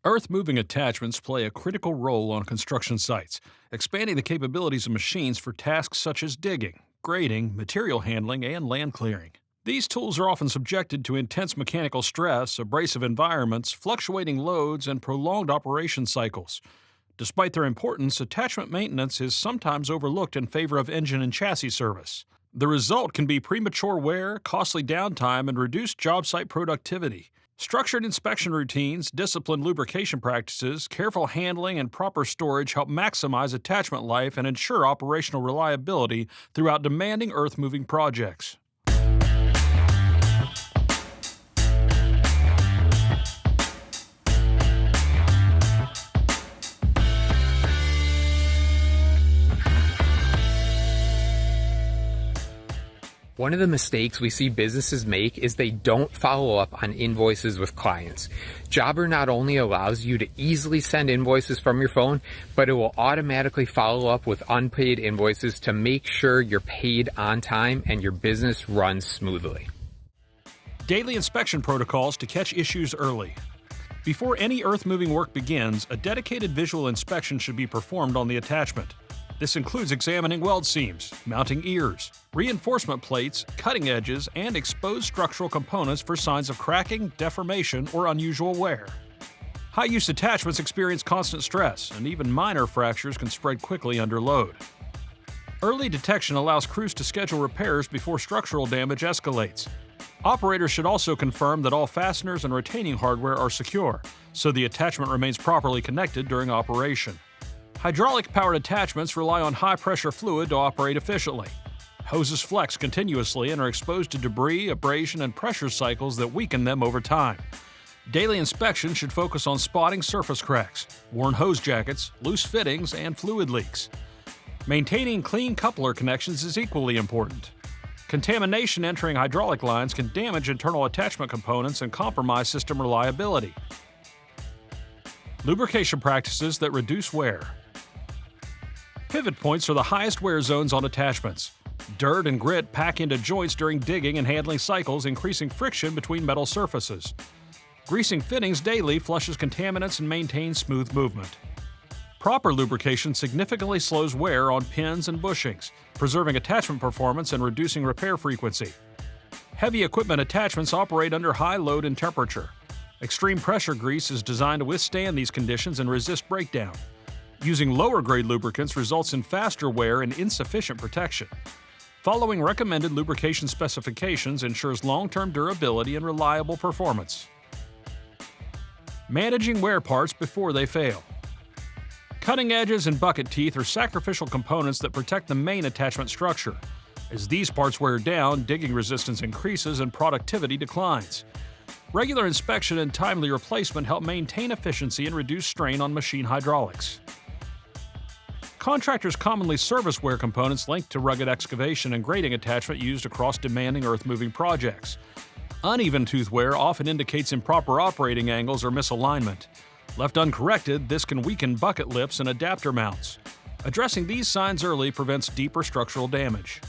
Earth-moving attachments play a critical role on construction sites, expanding the capabilities of machines for tasks such as digging, grading, material handling, and land clearing. These tools are often subjected to intense mechanical stress, abrasive environments, fluctuating loads, and prolonged operation cycles. Despite their importance, attachment maintenance is sometimes overlooked in favor of engine and chassis service. The result can be premature wear, costly downtime, and reduced job site productivity. Structured inspection routines, disciplined lubrication practices, careful handling, and proper storage help maximize attachment life and ensure operational reliability throughout demanding earth-moving projects. One of the mistakes we see businesses make is they don't follow up on invoices with clients. Jobber not only allows you to easily send invoices from your phone, but it will automatically follow up with unpaid invoices to make sure you're paid on time and your business runs smoothly. Daily inspection protocols to catch issues early. Before any earth-moving work begins, a dedicated visual inspection should be performed on the attachment. This includes examining weld seams, mounting ears, reinforcement plates, cutting edges, and exposed structural components for signs of cracking, deformation, or unusual wear. High-use attachments experience constant stress, and even minor fractures can spread quickly under load. Early detection allows crews to schedule repairs before structural damage escalates. Operators should also confirm that all fasteners and retaining hardware are secure, so the attachment remains properly connected during operation. Hydraulic-powered attachments rely on high-pressure fluid to operate efficiently. Hoses flex continuously and are exposed to debris, abrasion, and pressure cycles that weaken them over time. Daily inspection should focus on spotting surface cracks, worn hose jackets, loose fittings, and fluid leaks. Maintaining clean coupler connections is equally important. Contamination entering hydraulic lines can damage internal attachment components and compromise system reliability. Lubrication practices that reduce wear. Pivot points are the highest wear zones on attachments. Dirt and grit pack into joints during digging and handling cycles, increasing friction between metal surfaces. Greasing fittings daily flushes contaminants and maintains smooth movement. Proper lubrication significantly slows wear on pins and bushings, preserving attachment performance and reducing repair frequency. Heavy equipment attachments operate under high load and temperature. Extreme pressure grease is designed to withstand these conditions and resist breakdown. Using lower-grade lubricants results in faster wear and insufficient protection. Following recommended lubrication specifications ensures long-term durability and reliable performance. Managing wear parts before they fail. Cutting edges and bucket teeth are sacrificial components that protect the main attachment structure. As these parts wear down, digging resistance increases and productivity declines. Regular inspection and timely replacement help maintain efficiency and reduce strain on machine hydraulics. Contractors commonly service wear components linked to rugged excavation and grading attachment used across demanding earth-moving projects. Uneven tooth wear often indicates improper operating angles or misalignment. Left uncorrected, this can weaken bucket lips and adapter mounts. Addressing these signs early prevents deeper structural damage.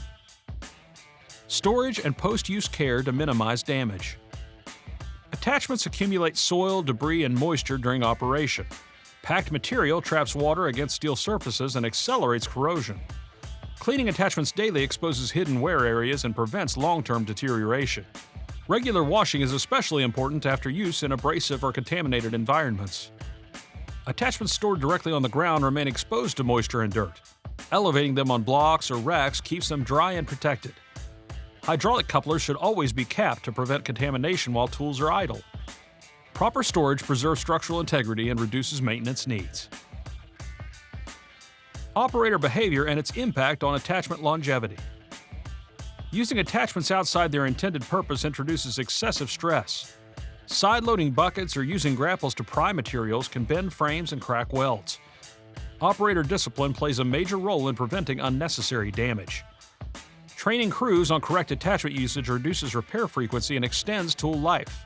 Storage and post-use care to minimize damage. Attachments accumulate soil, debris, and moisture during operation. Packed material traps water against steel surfaces and accelerates corrosion. Cleaning attachments daily exposes hidden wear areas and prevents long-term deterioration. Regular washing is especially important after use in abrasive or contaminated environments. Attachments stored directly on the ground remain exposed to moisture and dirt. Elevating them on blocks or racks keeps them dry and protected. Hydraulic couplers should always be capped to prevent contamination while tools are idle. Proper storage preserves structural integrity and reduces maintenance needs. Operator behavior and its impact on attachment longevity. Using attachments outside their intended purpose introduces excessive stress. Side-loading buckets or using grapples to pry materials can bend frames and crack welds. Operator discipline plays a major role in preventing unnecessary damage. Training crews on correct attachment usage reduces repair frequency and extends tool life.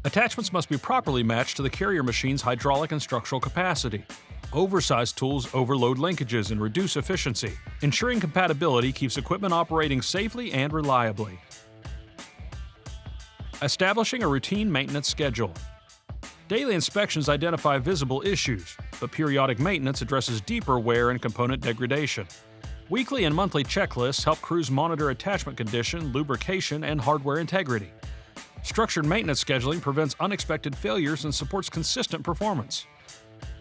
Attachments must be properly matched to the carrier machine's hydraulic and structural capacity. Oversized tools overload linkages and reduce efficiency. Ensuring compatibility keeps equipment operating safely and reliably. Establishing a routine maintenance schedule. Daily inspections identify visible issues, but periodic maintenance addresses deeper wear and component degradation. Weekly and monthly checklists help crews monitor attachment condition, lubrication, and hardware integrity. Structured maintenance scheduling prevents unexpected failures and supports consistent performance.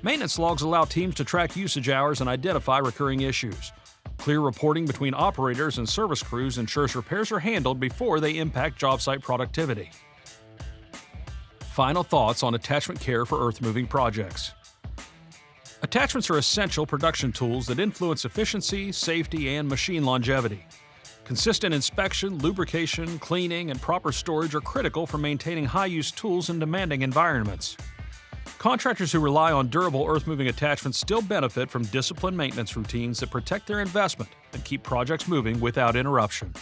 Maintenance logs allow teams to track usage hours and identify recurring issues. Clear reporting between operators and service crews ensures repairs are handled before they impact job site productivity. Final thoughts on attachment care for earth-moving projects. Attachments are essential production tools that influence efficiency, safety, and machine longevity. Consistent inspection, lubrication, cleaning, and proper storage are critical for maintaining high-use tools in demanding environments. Contractors who rely on durable earth-moving attachments still benefit from disciplined maintenance routines that protect their investment and keep projects moving without interruption.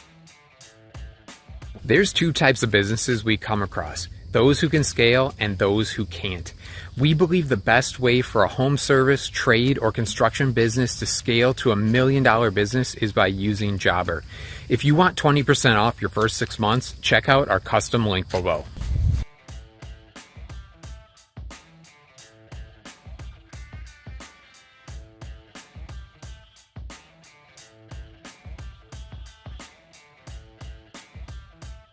There's two types of businesses we come across: those who can scale and those who can't. We believe the best way for a home service, trade, or construction business to scale to $1 million business is by using Jobber. If you want 20% off your first 6 months, check out our custom link below.